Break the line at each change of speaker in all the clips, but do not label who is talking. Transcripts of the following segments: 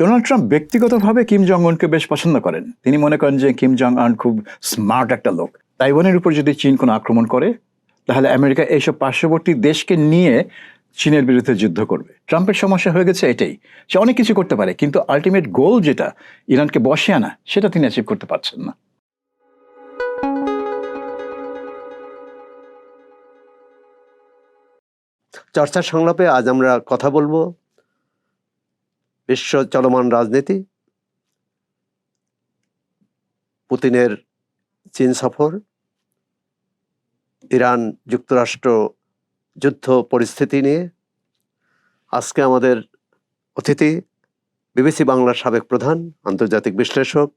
Donald Trump ব্যক্তিগতভাবে Kim Jong উনকে বেশ পছন্দ করেন। তিনি মনে করেন যে কিম জং উন খুব স্মার্ট একটা লোক। তাইওয়ানের উপর যদি চীন কোনো আক্রমণ করে, তাহলে আমেরিকা এইসব পার্শ্ববর্তী দেশকে নিয়ে চীনের বিরুদ্ধে যুদ্ধ করবে। ট্রাম্পের সমস্যা হয়ে গেছে এটাই, সে অনেক কিছু করতে পারে, কিন্তু আলটিমেট গোল যেটা ইরানকে বসে আনা, সেটা তিনি অ্যাচিভ করতে পারছেন না।
চর্চার সংলাপে আজ আমরা কথা বলবো বিশ্ব চলমান রাজনীতি, পুতিনের চীন সফর, ইরান যুক্তরাষ্ট্র যুদ্ধ পরিস্থিতি নিয়ে। আজকে আমাদের অতিথি বিবিসি বাংলার সাবেক প্রধান, আন্তর্জাতিক বিশ্লেষক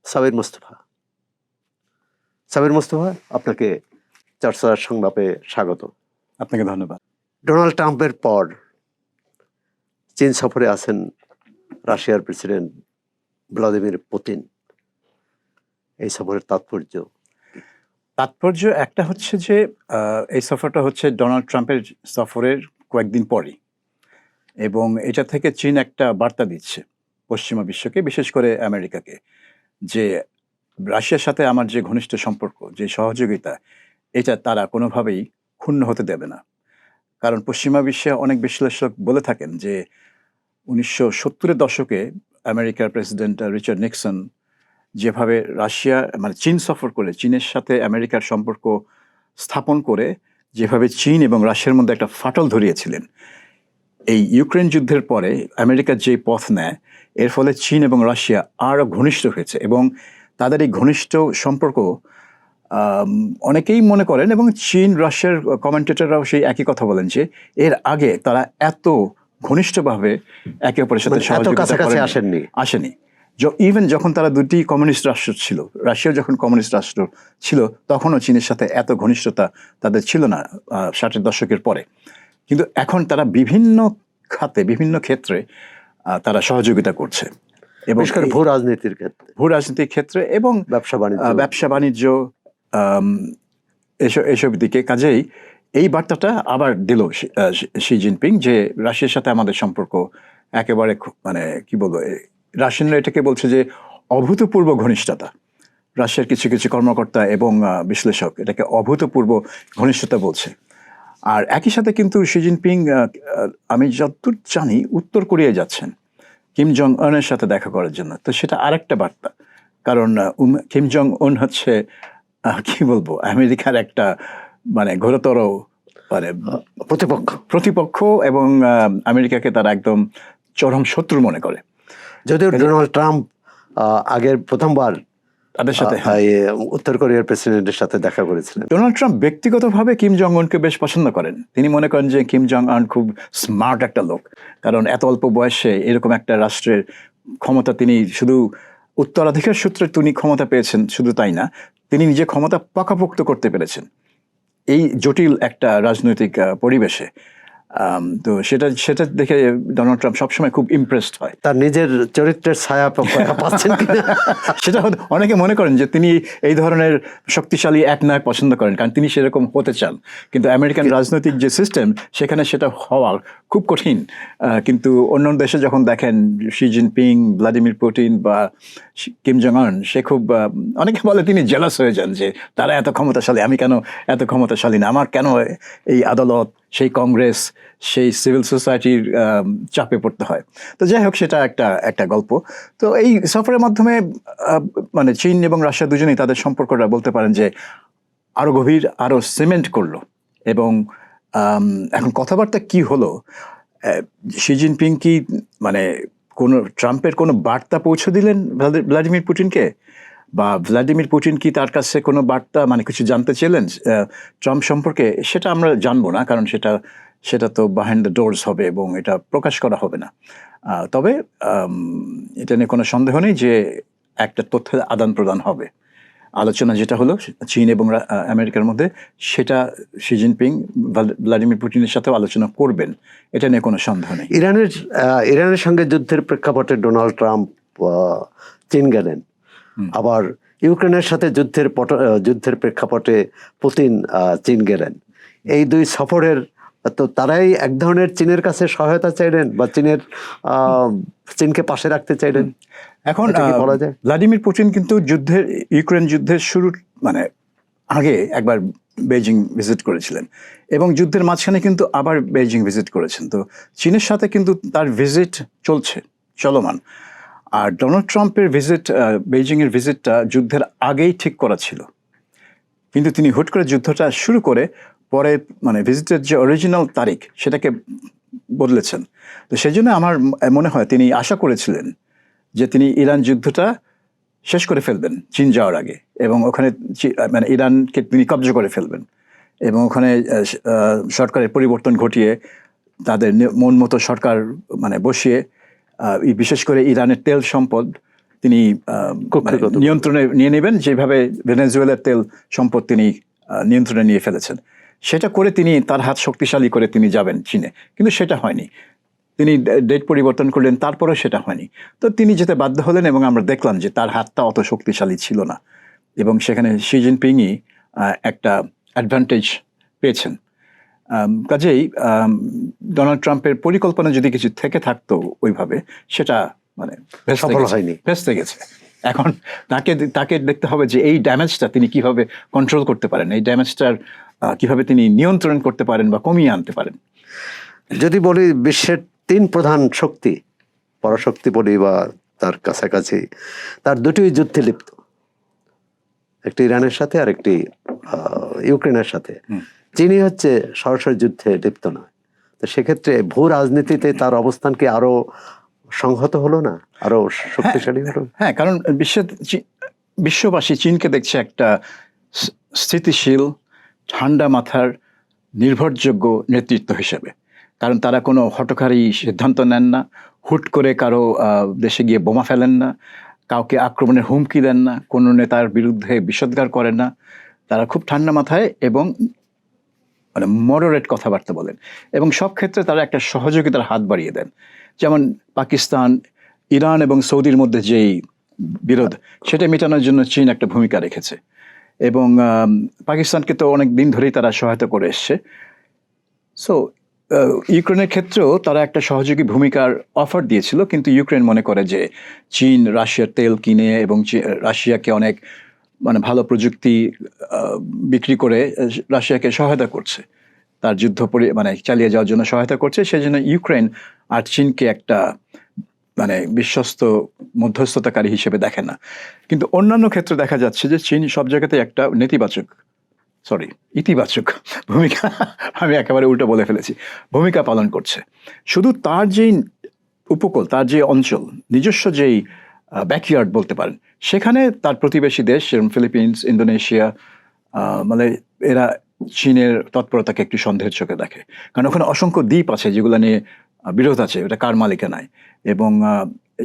সাবির মুস্তফা। সাবির মুস্তফা, আপনাকে চর্চার সংলাপে স্বাগত।
আপনাকে ধন্যবাদ।
ডোনাল্ড ট্রাম্পের পর চীন সফরে আছেন রাশিয়ার প্রেসিডেন্ট ভ্লাদিমির পুতিন। এই সফরের
তাৎপর্য একটা হচ্ছে যে এই সফরটা হচ্ছে ডোনাল্ড ট্রাম্পের সফরের কয়েকদিন পরই, এবং এটা থেকে চীন একটা বার্তা দিচ্ছে পশ্চিমা বিশ্বকে, বিশেষ করে আমেরিকাকে, যে রাশিয়ার সাথে আমার যে ঘনিষ্ঠ সম্পর্ক, যে সহযোগিতা, এটা তারা কোনোভাবেই ক্ষুণ্ণ হতে দেবে না। কারণ পশ্চিমা বিশ্বে অনেক বিশ্লেষক বলে থাকেন যে 1970-এর দশকে আমেরিকার প্রেসিডেন্ট রিচার্ড নিক্সন যেভাবে রাশিয়া মানে চীন সফর করে চীনের সাথে আমেরিকার সম্পর্ক স্থাপন করে যেভাবে চীন এবং রাশিয়ার মধ্যে একটা ফাটল ধরিয়েছিলেন, এই ইউক্রেন যুদ্ধের পরে আমেরিকার যে পথ নেয়, এর ফলে চীন এবং রাশিয়া আরও ঘনিষ্ঠ হয়েছে। এবং তাদের এই ঘনিষ্ঠ সম্পর্ক অনেকেই মনে করেন, এবং চীন রাশিয়ার কমেন্টেটররাও সেই একই কথা বলেন, যে এর আগে তারা এত ঘনিষ্ঠভাবে একে অপরের সাথে আসেনি। ইভেন যখন তারা দুটি কমিউনিস্ট রাষ্ট্র ছিল, রাশিয়া যখন কমিউনিস্ট রাষ্ট্র ছিল, তখনও চীনের সাথে এত ঘনিষ্ঠতা তাদের ছিল না 60-এর দশকের পরে। কিন্তু এখন তারা বিভিন্ন খাতে, বিভিন্ন ক্ষেত্রে তারা সহযোগিতা করছে, এবং
ভূ রাজনীতির ক্ষেত্রে
এবং ব্যবসা বাণিজ্য এসব দিকে। কাজেই এই বার্তাটা আবার দিল শি জিনপিং, যে রাশিয়ার সাথে আমাদের সম্পর্ক একেবারে মানে কি বলবো, রাশিয়ানরা এটাকে বলছে যে অভূতপূর্ব ঘনিষ্ঠতা। রাশিয়ার কিছু কিছু কর্মকর্তা এবং বিশ্লেষক এটাকে অভূতপূর্ব ঘনিষ্ঠতা বলছে। আর একই সাথে কিন্তু শি জিনপিং, আমি যতদূর জানি, উত্তর কোরিয়ায় যাচ্ছেন কিম জং উনের সাথে দেখা করার জন্য। তো সেটা আরেকটা বার্তা, কারণ কিম জং উন হচ্ছে কি বলবো, আমেরিকার একটা মানে ঘোরতর মানে প্রতিপক্ষ, এবং আমেরিকাকে তারা একদম চরম শত্রু মনে করে।
যদিও ডোনাল্ড ট্রাম্প আগের প্রথমবার
তাদের সাথে
উত্তর কোরিয়ার প্রেসিডেন্টের সাথে দেখা করেছিলেন।
ডোনাল্ড ট্রাম্প ব্যক্তিগতভাবে কিম জং উনকে বেশ পছন্দ করেন। তিনি মনে করেন যে কিম জং উন খুব স্মার্ট একটা লোক, কারণ এত অল্প বয়সে এরকম একটা রাষ্ট্রের ক্ষমতা তিনি শুধু উত্তরাধিকার সূত্রে তিনি ক্ষমতা পেয়েছেন, শুধু তাই না, তিনি নিজে ক্ষমতা পাকাপোক্ত করতে পেরেছেন এই জটিল একটা রাজনৈতিক পরিবেশে। তো সেটা দেখে ডোনাল্ড ট্রাম্প সবসময় খুব ইমপ্রেসড হয়।
তার নিজের চরিত্রের ছায়া পাচ্ছেন কিনা
সেটা অনেকে মনে করেন যে তিনি এই ধরনের শক্তিশালী একনায়ক পছন্দ করেন, কারণ তিনি সেরকম হতে চান। কিন্তু আমেরিকান রাজনৈতিক যে সিস্টেম, সেখানে সেটা হওয়া খুব কঠিন। কিন্তু অন্য দেশে যখন দেখেন শি জিনপিং, ভ্লাদিমির পুতিন বা কিম জং উন, সে খুব অনেকে বলে তিনি জেলাস হয়ে যান, যে তারা এত ক্ষমতাশালী, আমি কেন এত ক্ষমতাশালী না, আমার কেন এই আদালত, সেই কংগ্রেস, সেই সিভিল সোসাইটির চাপে পড়তে হয়। তো যাই হোক, সেটা একটা গল্প। তো এই সফরের মাধ্যমে মানে চীন এবং রাশিয়া দুজনেই তাদের সম্পর্কটা বলতে পারেন যে আরো গভীর, আরো সিমেন্ট করলো। এবং এখন কথাবার্তা কি হলো, শি জিনপিং কি মানে ট্রাম্পের কোনো বার্তা পৌঁছে দিলেন ভ্লাদিমির পুতিনকে, বা ভ্লাদিমির পুতিন কি তার কাছে কোনো বার্তা মানে কিছু জানতে চাইলেন ট্রাম্প সম্পর্কে, সেটা আমরা জানবো না, কারণ সেটা তো বিহাইন্ড দ্য ডোরস হবে এবং এটা প্রকাশ করা হবে না। তবে এটা নিয়ে কোনো সন্দেহ নেই যে একটা তথ্যের আদান প্রদান হবে। আলোচনা যেটা হলো চীন এবং আমেরিকার মধ্যে, সেটা শি জিনপিং ভ্লাদিমির পুতিনের সাথেও আলোচনা করবেন, এটা নিয়ে কোনো সন্দেহ নেই।
ইরানের সঙ্গে যুদ্ধের প্রেক্ষাপটে ডোনাল্ড ট্রাম্প চীন গেলেন, আবার ইউক্রেনের সাথে যুদ্ধের প্রেক্ষাপটে পুতিন চীন গেলেন। এই দুই সফরের তো তারাই এক ধরনের চীনের কাছে সহায়তা চাইলেন বা চীনকে পাশে রাখতে চাইলেন।
এখন
এটা কি বলা যায়?
ভ্লাদিমির পুতিন কিন্তু ইউক্রেন যুদ্ধের শুরুর মানে আগে একবার বেইজিং ভিজিট করেছিলেন এবং যুদ্ধের মাঝখানে কিন্তু আবার বেইজিং ভিজিট করেছেন। তো চীনের সাথে কিন্তু তার ভিজিট চলমান। আর ডোনাল্ড ট্রাম্পের বেইজিংয়ের ভিজিটটা যুদ্ধের আগেই ঠিক করা ছিল, কিন্তু তিনি হুট করে যুদ্ধটা শুরু করে পরে মানে ভিজিটের যে অরিজিনাল তারিখ সেটাকে বদলেছেন। তো সেই জন্য আমার মনে হয় তিনি আশা করেছিলেন যে তিনি ইরান যুদ্ধটা শেষ করে ফেলবেন চীন যাওয়ার আগে, এবং ওখানে মানে ইরানকে তিনি কব্জা করে ফেলবেন এবং ওখানে সরকারের পরিবর্তন ঘটিয়ে তাদের মন মতো সরকার মানে বসিয়ে বিশেষ করে ইরানের তেল সম্পদ তিনি নিয়ন্ত্রণে নিয়ে নেবেন, যেভাবে ভেনেজুয়েলার তেল সম্পদ তিনি নিয়ন্ত্রণে নিয়ে ফেলেছেন। সেটা করে তিনি তার হাত শক্তিশালী করে তিনি যাবেন চীনে, কিন্তু সেটা হয়নি। তিনি ডেট পরিবর্তন করলেন, তারপরেও সেটা হয়নি। তো তিনি যেতে বাধ্য হলেন এবং আমরা দেখলাম যে তার হাতটা অত শক্তিশালী ছিল না এবং সেখানে শি জিনপিংই একটা অ্যাডভান্টেজ পেয়েছেন। কাজেই ডোনাল্ড ট্রাম্পের পরিকল্পনা যদি কিছু থেকে থাকতো ওইভাবে, সেটা মানে
সফল হয়নি,
ভেস্তে গেছে। এখন তাকে দেখতে হবে যে এই ড্যামেজটা তিনি কিভাবে কন্ট্রোল করতে পারেন, এই ড্যামেজটার কিভাবে তিনি নিয়ন্ত্রণ করতে পারেন বা কমিয়ে আনতে পারেন।
যদি বলি বিশ্বের 3 প্রধান শক্তি, পরাশক্তি বলি বা তার কাছাকাছি, তার দুটোই যুদ্ধে লিপ্ত, একটি ইরানের সাথে আর একটি ইউক্রেনের সাথে। চীনই হচ্ছে সরাসরি যুদ্ধে লিপ্ত নয়। তো সেক্ষেত্রে ভূ রাজনীতিতে তার অবস্থান কি আরো সংহত হলো না, আরো শক্তিশালী হলো?
হ্যাঁ, কারণ বিশ্ববাসী চীনকে দেখছে একটা স্থিতিশীল, ঠান্ডা মাথার, নির্ভরযোগ্য নেতৃত্ব হিসেবে। কারণ তারা কোনো হঠকারী সিদ্ধান্ত নেন না, হুট করে কারো দেশে গিয়ে বোমা ফেলেন না, কাউকে আক্রমণের হুমকি দেন না, কোনো নেতার বিরুদ্ধে বিষোদ্গার করেন না। তারা খুব ঠান্ডা মাথায় এবং মানে মডারেট কথাবার্তা বলেন এবং সব ক্ষেত্রে তারা একটা সহযোগিতার হাত বাড়িয়ে দেন। যেমন পাকিস্তান, ইরান এবং সৌদির মধ্যে যেই বিরোধ, সেটা মেটানোর জন্য চীন একটা ভূমিকা রেখেছে এবং পাকিস্তানকে তো অনেক দিন ধরেই তারা সহায়তা করে এসছে। সো ইউক্রেনের ক্ষেত্রেও তারা একটা সহযোগী ভূমিকার অফার দিয়েছিল, কিন্তু ইউক্রেন মনে করে যে চীন রাশিয়ার তেল কিনে এবং রাশিয়াকে অনেক মানে ভালো প্রযুক্তি বিক্রি করে রাশিয়াকে সহায়তা করছে, তার যুদ্ধ মানে চালিয়ে যাওয়ার জন্য সহায়তা করছে। সেই জন্য ইউক্রেন আর চীনকে একটা মানে বিশ্বস্ত মধ্যস্থতাকারী হিসেবে দেখে না। কিন্তু অন্যান্য ক্ষেত্রে দেখা যাচ্ছে যে চীন সব জায়গাতে একটা ইতিবাচক ভূমিকা, আমি একেবারে উল্টো বলে ফেলেছি, ভূমিকা পালন করছে। শুধু তার যেই উপকূল, তার যে অঞ্চল, নিজস্ব যেই ব্যাকইয়ার্ড বলতে পারেন, সেখানে তার প্রতিবেশী দেশ যেমন ফিলিপিন্স, ইন্দোনেশিয়া, মানে এরা চীনের তৎপরতাকে একটু সন্দেহের চোখে দেখে। কারণ ওখানে অসংখ্য দ্বীপ আছে যেগুলো নিয়ে বিরোধ আছে, এটা কার মালিকানায়। এবং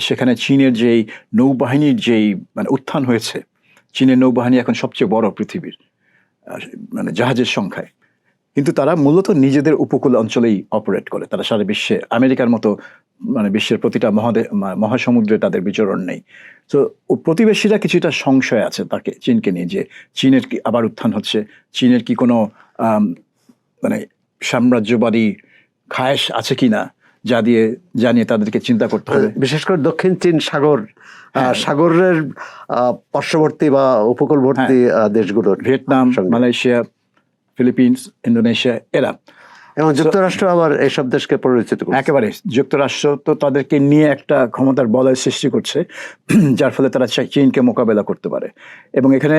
সেখানে চীনের যেই নৌবাহিনীর যেই মানে উত্থান হয়েছে, চীনের নৌবাহিনী এখন সবচেয়ে বড় পৃথিবীর মানে জাহাজের সংখ্যায়, কিন্তু তারা মূলত নিজেদের উপকূল অঞ্চলেই অপারেট করে। তারা সারা বিশ্বে আমেরিকার মতো মানে বিশ্বের প্রতিটা মহাসমুদ্রে তাদের বিচরণ নেই। তো প্রতিবেশীরা কিছুটা সংশয় আছে তাকে, চীনকে নিয়ে, যে চীনের কি আবার উত্থান হচ্ছে, চীনের কি কোনো মানে সাম্রাজ্যবাদী খায়েশ আছে কিনা, জানিয়ে তাদেরকে চিন্তা করতে হবে।
বিশেষ করে দক্ষিণ চীন সাগরের পার্শ্ববর্তী বা উপকূলবর্তী দেশগুলোর,
ভিয়েতনাম, মালয়েশিয়া, ফিলিপিন্স, ইন্দোনেশিয়া, এরা
এবং যুক্তরাষ্ট্র আবার এইসব দেশকে পরিচিত করছে।
একেবারে যুক্তরাষ্ট্র তো তাদেরকে নিয়ে একটা ক্ষমতার বলয় সৃষ্টি করছে, যার ফলে তারা চীনকে মোকাবেলা করতে পারে। এবং এখানে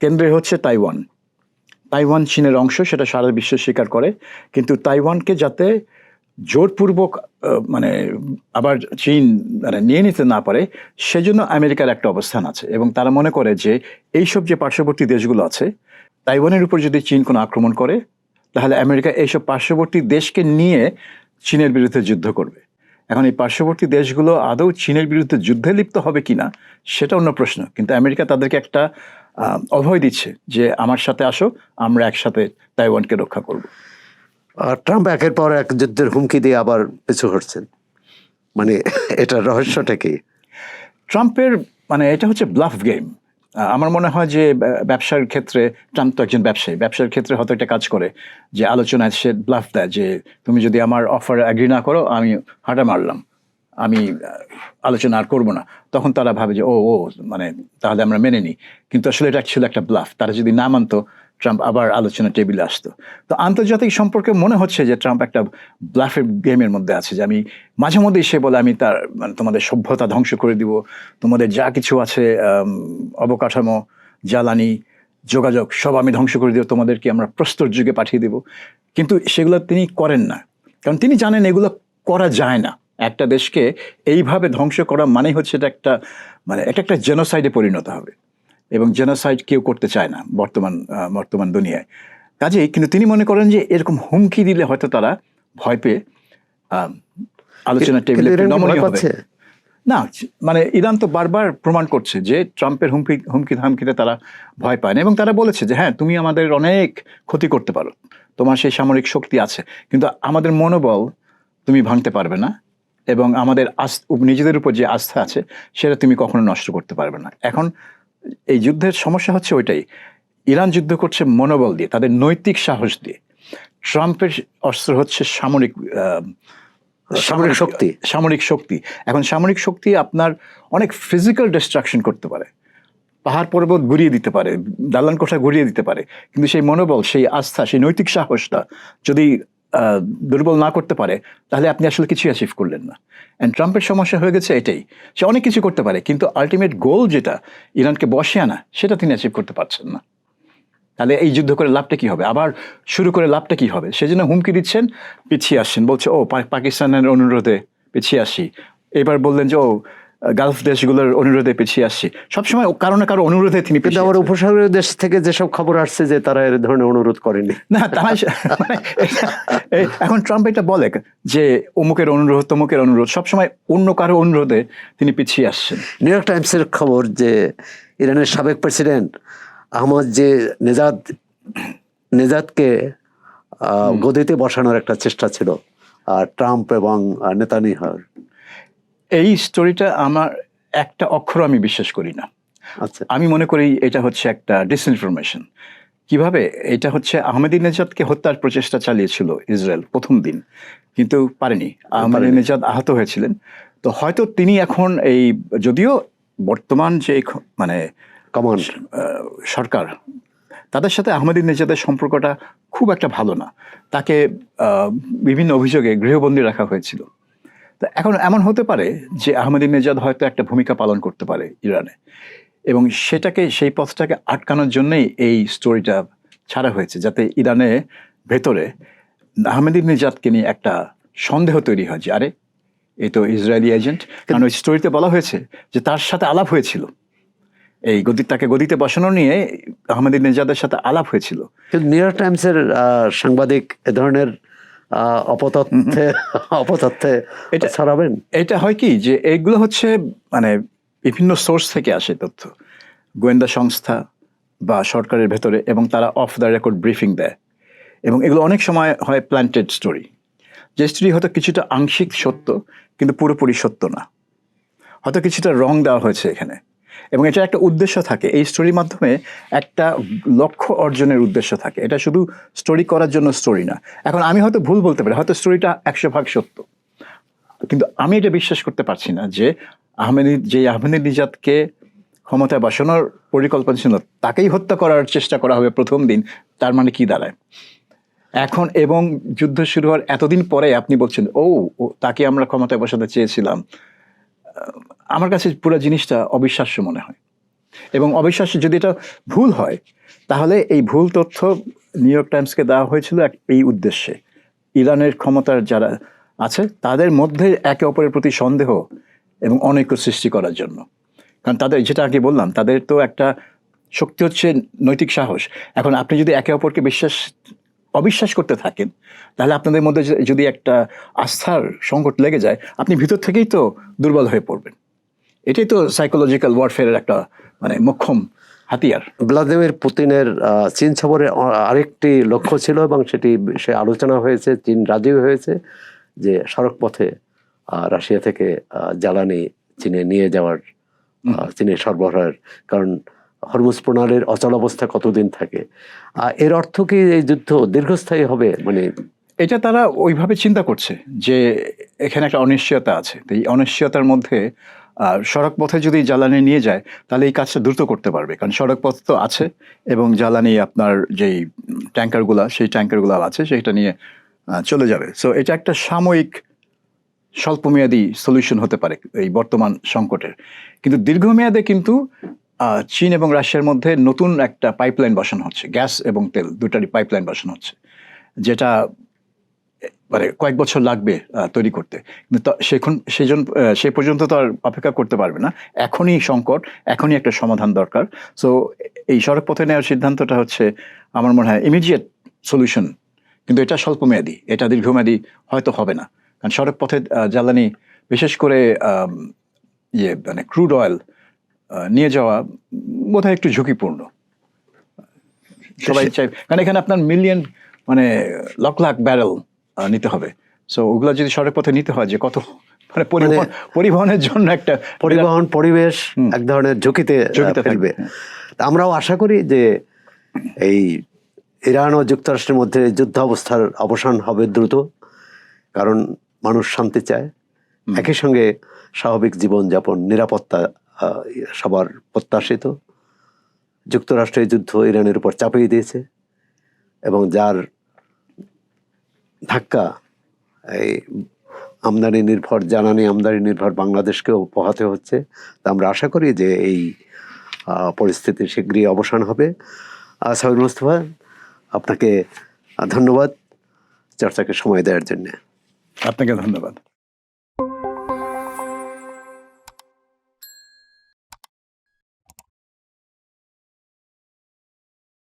কেন্দ্রে হচ্ছে তাইওয়ান চীনের অংশ, সেটা সারা বিশ্ব স্বীকার করে, কিন্তু তাইওয়ানকে যাতে জোরপূর্বক মানে আবার চীন মানে নিয়ে নিতে না পারে, সেজন্য আমেরিকার একটা অবস্থান আছে। এবং তারা মনে করে যে এইসব যে পার্শ্ববর্তী দেশগুলো আছে, তাইওয়ানের উপর যদি চীন কোনো আক্রমণ করে, তাহলে আমেরিকা এইসব পার্শ্ববর্তী দেশকে নিয়ে চীনের বিরুদ্ধে যুদ্ধ করবে। এখন এই পার্শ্ববর্তী দেশগুলো আদৌ চীনের বিরুদ্ধে যুদ্ধে লিপ্ত হবে কিনা সেটা অন্য প্রশ্ন, কিন্তু আমেরিকা তাদেরকে একটা অভয় দিচ্ছে যে আমার সাথে আসো, আমরা একসাথে তাইওয়ানকে রক্ষা করব।
ট্রাম্প একের পর এক যুদ্ধের হুমকি দিয়ে আবার পিছু হটছেন, মানে এটার রহস্যটা কি?
ট্রাম্পের মানে এটা হচ্ছে ব্লাফ গেম। আমার মনে হয় যে ব্যবসার ক্ষেত্রে ট্রাম্প তো একজন ব্যবসায়ী, ব্যবসার ক্ষেত্রে হয়তো একটা কাজ করে যে আলোচনায় সে ব্লাফ দেয় যে তুমি যদি আমার অফার অ্যাগ্রি না করো আমি হাঁটা মারলাম, আমি আলোচনা আর করবো না। তখন তারা ভাবে যে ও ও মানে তাহলে আমরা মেনে নিই, কিন্তু আসলে এটা ছিল একটা ব্লাফ। তারা যদি না মানতো ট্রাম্প আবার আলোচনা টেবিলে আসতো। তো আন্তর্জাতিক সম্পর্কে মনে হচ্ছে যে ট্রাম্প একটা ব্লাফের গেমের মধ্যে আছে, যে আমি মাঝে মধ্যেই সে বলে আমি তার মানে তোমাদের সভ্যতা ধ্বংস করে দিব, তোমাদের যা কিছু আছে অবকাঠামো, জ্বালানি, যোগাযোগ সব আমি ধ্বংস করে দিব, তোমাদেরকে আমরা প্রস্তর যুগে পাঠিয়ে দেব। কিন্তু সেগুলো তিনি করেন না, কারণ তিনি জানেন এগুলো করা যায় না। একটা দেশকে এইভাবে ধ্বংস করা মানে হচ্ছে এটা একটা মানে এটা একটা জেনোসাইডে পরিণত হবে, এবং জেনোসাইড কেউ করতে চায় না বর্তমান দুনিয়ায়। কাজেই কিন্তু তিনি মনে করেন যে এরকম হুমকি দিলে হয়তো তারা ভয় পেয়ে আলোচনার টেবিলে নমনীয় হবে। না মানে ইরান তো বারবার প্রমাণ করছে যে ট্রাম্পের হুমকি ধামকিতে তারা ভয় পায় না, এবং তারা বলেছে যে হ্যাঁ তুমি আমাদের অনেক ক্ষতি করতে পারো, তোমার সেই সামরিক শক্তি আছে, কিন্তু আমাদের মনোবল তুমি ভাঙতে পারবে না, এবং আমাদের নিজেদের উপর যে আস্থা আছে সেটা তুমি কখনো নষ্ট করতে পারবে না। এখন এই যুদ্ধের সমস্যা হচ্ছে ওইটাই, ইরান যুদ্ধ করছে মনোবল দিয়ে, তাদের নৈতিক সাহস দিয়ে। ট্রাম্পের অস্ত্র হচ্ছে সামরিক শক্তি। এখন সামরিক শক্তি আপনার অনেক ফিজিক্যাল ডিস্ট্রাকশন করতে পারে, পাহাড় পর্বত ঘুরিয়ে দিতে পারে, দালান কোঠা ঘুরিয়ে দিতে পারে, কিন্তু সেই মনোবল, সেই আস্থা, সেই নৈতিক সাহসটা যদি দুর্বল না করতে পারে তাহলে আপনি আসলে কিছু অ্যাচিভ করলেন না। অ্যান্ড ট্রাম্পের সমস্যা হয়ে গেছে এটাই, সে অনেক কিছু করতে পারে কিন্তু আলটিমেট গোল যেটা ইরানকে বসে আনা সেটা তিনি অ্যাচিভ করতে পারছেন না। তাহলে এই যুদ্ধ করে লাভটা কি হবে, আবার শুরু করে লাভটা কি হবে? সেজন্য হুমকি দিচ্ছেন, পিছিয়ে আসছেন, বলছে ও পাকিস্তানের অনুরোধে পিছিয়ে আসি, এবার বললেন যে ও গালফ দেশগুলোর অনুরোধে পিছিয়ে আসছি। সবসময় কারো না কারো অনুরোধে তিনি
কিন্তু আবার উপসাগরীয় দেশ থেকে যেসব খবর আসছে যে তারা এর ধরনের অনুরোধ করেনি।
না তারা এখন ট্রাম্প এটা বলে যে অমুকের অনুরোধ তমুকের অনুরোধ, সবসময় অন্য কারো অনুরোধে তিনি পিছিয়ে আসছেন।
নিউ ইয়র্ক টাইমসের খবর যে ইরানের সাবেক প্রেসিডেন্ট আহমদ যে নেজাদকে গদিতে বসানোর একটা চেষ্টা ছিল ট্রাম্প এবং নেতানিয়াহুর।
এই স্টোরিটা আমার একটা অক্ষর আমি বিশ্বাস করি না।
আচ্ছা,
আমি মনে করি এটা হচ্ছে একটা ডিসইনফরমেশন। কিভাবে? এটা হচ্ছে আহমেদিনেজাদকে হত্যার প্রচেষ্টা চালিয়েছিল ইসরায়েল প্রথম দিন, কিন্তু পারেনি। আহমেদিনেজাদ আহত হয়েছিলেন। তো হয়তো তিনি এখন এই যদিও বর্তমান যে মানে
কমান্ড
সরকার, তাদের সাথে আহমেদিনেজাদের সম্পর্কটা খুব একটা ভালো না, তাকে বিভিন্ন অভিযোগে গৃহবন্দী রাখা হয়েছিল। তো এখন এমন হতে পারে যে আহমেদিনেজাদ হয়তো একটা ভূমিকা পালন করতে পারে ইরানে, এবং সেই পথটাকে আটকানোর জন্যই এই স্টোরিটা ছাড়া হয়েছে, যাতে ইরানে ভেতরে আহমেদিনেজাদকে নিয়ে একটা সন্দেহ তৈরি হয় যে আরে এই তো ইসরায়েলি এজেন্ট। কারণ ওই স্টোরিতে বলা হয়েছে যে তার সাথে আলাপ হয়েছিল, এই তাকে গদিতে বসানো নিয়ে আহমেদিনেজাদের সাথে আলাপ হয়েছিল।
কিন্তু নিউ ইয়র্ক টাইমসের সাংবাদিক এ ধরনের অপতথ্যে এটা ছড়াবেন।
এটা হয় কি যে এইগুলো হচ্ছে মানে বিভিন্ন সোর্স থেকে আসে তথ্য, গোয়েন্দা সংস্থা বা সরকারের ভেতরে, এবং তারা অফ দ্য রেকর্ড ব্রিফিং দেয়, এবং এগুলো অনেক সময় হয় প্ল্যান্টেড স্টোরি, যে স্টোরি হয়তো কিছুটা আংশিক সত্য কিন্তু পুরোপুরি সত্য না, হয়তো কিছুটা রং দেওয়া হয়েছে এখানে, এবং এটা একটা উদ্দেশ্য থাকে। এই স্টোরির মাধ্যমে একটা লক্ষ্য অর্জনের উদ্দেশ্য থাকে, এটা শুধু স্টোরি করার জন্য স্টোরি না। এখন আমি হয়তো ভুল বলতে পারি, হয়তো স্টোরিটা 100% সত্য, কিন্তু আমি এটা বিশ্বাস করতে পারছি না যে আহমেদিনেজাদকে ক্ষমতায় বসানোর পরিকল্পনা ছিল তাকেই হত্যা করার চেষ্টা করা হবে প্রথম দিন। তার মানে কি দাঁড়ায় এখন? এবং যুদ্ধ শুরু হওয়ার এতদিন পরে আপনি বলছেন ও তাকে আমরা ক্ষমতায় বসাতে চেয়েছিলাম। আমার কাছে পুরো জিনিসটা অবিশ্বাস্য মনে হয়, এবং অবিশ্বাস্য যদি এটা ভুল হয় তাহলে এই ভুল তথ্য নিউ ইয়র্ক টাইমসকে দেওয়া হয়েছিল এই উদ্দেশ্যে, ইরানের ক্ষমতার যারা আছে তাদের মধ্যে একে অপরের প্রতি সন্দেহ এবং অনৈক্য সৃষ্টি করার জন্য। কারণ তাদের, যেটা আগে বললাম, তাদের তো একটা শক্তি হচ্ছে নৈতিক সাহস। এখন আপনি যদি একে অপরকে অবিশ্বাস করতে থাকেন তাহলে আপনাদের মধ্যে যদি একটা আস্থার সংকট লেগে যায়, আপনি ভিতর থেকেই তো দুর্বল হয়ে পড়বেন। এটাই তো সাইকোলজিক্যাল ওয়ারফেয়ারের একটা মানে মোক্ষম হাতিয়ার।
ভ্লাদিমির পুতিনের চীন সফরে আরেকটি লক্ষ্য ছিল, এবং সে আলোচনা হয়েছে, চীন রাজি হয়েছে যে সড়ক পথে রাশিয়া থেকে জ্বালানি চীনে নিয়ে যাওয়ার, চীনের সরবরাহের। কারণ হরমুজ প্রণালীর অচলাবস্থা কতদিন থাকে, এর অর্থ কি এই যুদ্ধ দীর্ঘস্থায়ী হবে? মানে
এটা তারা ওইভাবে চিন্তা করছে যে এখানে একটা অনিশ্চয়তা আছে, তো এই অনিশ্চয়তার মধ্যে সড়ক পথে যদি জ্বালানি নিয়ে যায় তাহলে এই কাজটা দ্রুত করতে পারবে, কারণ সড়ক পথ তো আছে এবং জ্বালানি আপনার যেই ট্যাঙ্কারগুলা সেই ট্যাঙ্কারগুলো আছে সেটা নিয়ে চলে যাবে। সো এটা একটা সাময়িক স্বল্পমেয়াদী সলিউশন হতে পারে এই বর্তমান সংকটের, কিন্তু দীর্ঘমেয়াদে কিন্তু চীন এবং রাশিয়ার মধ্যে নতুন একটা পাইপলাইন বসানো হচ্ছে, গ্যাস এবং তেল দুটারই পাইপলাইন বসানো হচ্ছে, যেটা মানে কয়েক বছর লাগবে তৈরি করতে, কিন্তু সে পর্যন্ত তো আর অপেক্ষা করতে পারবে না। এখনই সংকট, এখনই একটা সমাধান দরকার। সো এই সড়ক পথে নেওয়ার সিদ্ধান্তটা হচ্ছে আমার মনে হয় ইমিডিয়েট সলিউশন, কিন্তু এটা স্বল্পমেয়াদী, এটা দীর্ঘমেয়াদী হয়তো হবে না, কারণ সড়ক পথে জ্বালানি বিশেষ করে মানে ক্রুড অয়েল নিয়ে যাওয়া বোধহয় একটু ঝুঁকিপূর্ণ। সবাই চাই, কারণ এখানে আপনার মিলিয়ন মানে লাখ লাখ ব্যারেল নিতে হবে। সো ওগুলো যদি সড়ক পথে নিতে হয়, যে কত মানে পরিবহনের জন্য একটা
পরিবহন পরিবেশ এক ধরনের ঝুঁকিতে ফেলবে। আমরাও আশা করি যে এই ইরান ও যুক্তরাষ্ট্রের মধ্যে যুদ্ধ অবস্থার অবসান হবে দ্রুত, কারণ মানুষ শান্তি চায়, একই সঙ্গে স্বাভাবিক জীবনযাপন, নিরাপত্তা সবার প্রত্যাশিত। যুক্তরাষ্ট্র এই যুদ্ধ ইরানের উপর চাপিয়ে দিয়েছে এবং যার ধাক্কা এই আমদানি নির্ভর, জ্বালানি আমদানি নির্ভর বাংলাদেশকেও পোহাতে হচ্ছে। তা আমরা আশা করি যে এই পরিস্থিতি শীঘ্রই অবসান হবে। সাবির মুস্তফা, আপনাকে ধন্যবাদ চর্চাকে সময় দেওয়ার জন্য।
আপনাকে ধন্যবাদ।